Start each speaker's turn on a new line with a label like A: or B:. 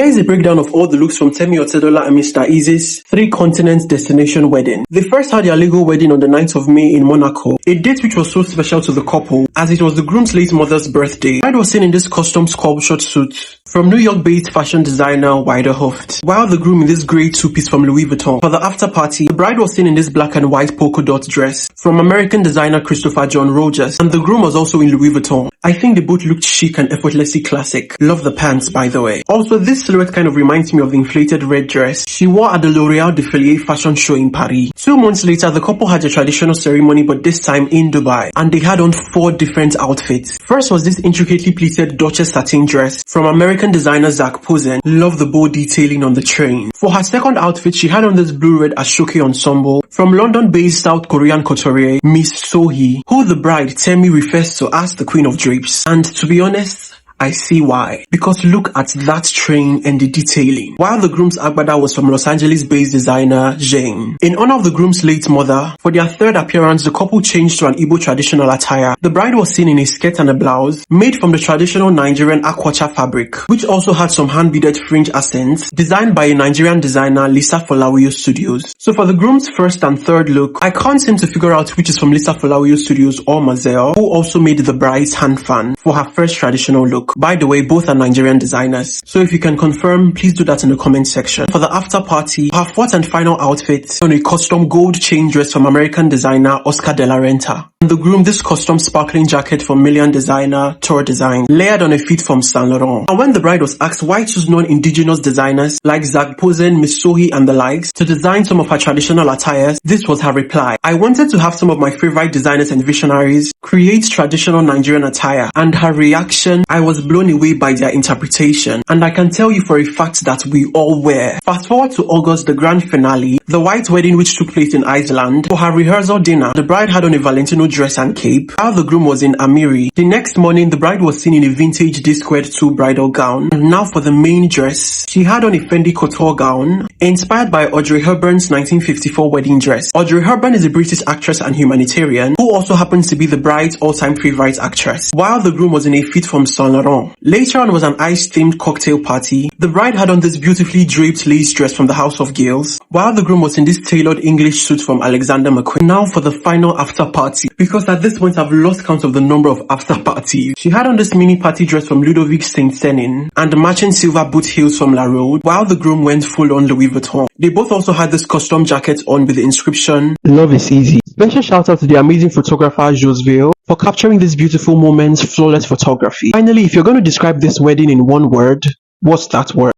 A: Here is a breakdown of all the looks from Temi, Otedola and Mr. Eazi's 3-continent destination wedding. They first had their legal wedding on the 9th of May in Monaco, a date which was so special to the couple as it was the groom's late mother's birthday. The bride was seen in this custom sculptured suit from New York-based fashion designer Widerhoft, while the groom in this grey two-piece from Louis Vuitton. For the after party, the bride was seen in this black and white polka dot dress from American designer Christopher John Rogers, and the groom was also in Louis Vuitton. I think they both looked chic and effortlessly classic. Love the pants, by the way. Also, this silhouette kind of reminds me of the inflated red dress she wore at the L'Oréal Défilé fashion show in Paris. 2 months later, the couple had a traditional ceremony, but this time in Dubai, and they had on 4 different outfits. First was this intricately pleated Duchess satin dress from American designer Zac Posen. Love the bow detailing on the train. For her second outfit, she had on this blue-red Ashoke ensemble from London-based South Korean couturier Miss Sohee, who the bride Temi refers to as the Queen of Drapes. And to be honest, I see why. Because look at that train and the detailing. While the groom's agbada was from Los Angeles-based designer Jane. In honor of the groom's late mother, for their third appearance, the couple changed to an Igbo traditional attire. The bride was seen in a skirt and a blouse made from the traditional Nigerian Akwacha fabric, which also had some hand-beaded fringe accents designed by a Nigerian designer Lisa Folawiyo Studios. So for the groom's first and third look, I can't seem to figure out which is from Lisa Folawiyo Studios or Mazel, who also made the bride's hand fan for her first traditional look. By the way, both are Nigerian designers, so if you can confirm, please do that in the comment section. For the after party, her fourth and final outfit on a custom gold chain dress from American designer Oscar de la Renta. And the groom, this custom sparkling jacket from Milan designer Tour Design, layered on a fit from Saint Laurent. And when the bride was asked why choose non-indigenous designers like Zac Posen, Miss Sohee and the likes to design some of her traditional attires, this was her reply. I wanted to have some of my favorite designers and visionaries create traditional Nigerian attire, and her reaction, I was blown away by their interpretation, and I can tell you for a fact that we all were. Fast forward to August, the grand finale, the white wedding which took place in Iceland. For her rehearsal dinner, the bride had on a Valentino dress and cape, while the groom was in Amiri. The next morning, the bride was seen in a vintage D-squared 2 bridal gown, and now for the main dress, she had on a Fendi couture gown, inspired by Audrey Hepburn's 1954 wedding dress. Audrey Hepburn is a British actress and humanitarian, who also happens to be the bride's all-time favorite actress, while the groom was in a fit from Saint Laurent. Later on was an ice-themed cocktail party. The bride had on this beautifully draped lace dress from the House of Gales, while the groom was in this tailored English suit from Alexander McQueen. Now for the final after party, because at this point I've lost count of the number of after parties. She had on this mini party dress from Ludovic Saint-Senin and matching silver boot heels from La Rode, while the groom went full on Louis Vuitton. They both also had this custom jacket on with the inscription, "Love is easy." Special shout out to the amazing photographer Joseville for capturing these beautiful moments, flawless photography. Finally, if you're going to describe this wedding in one word, what's that word?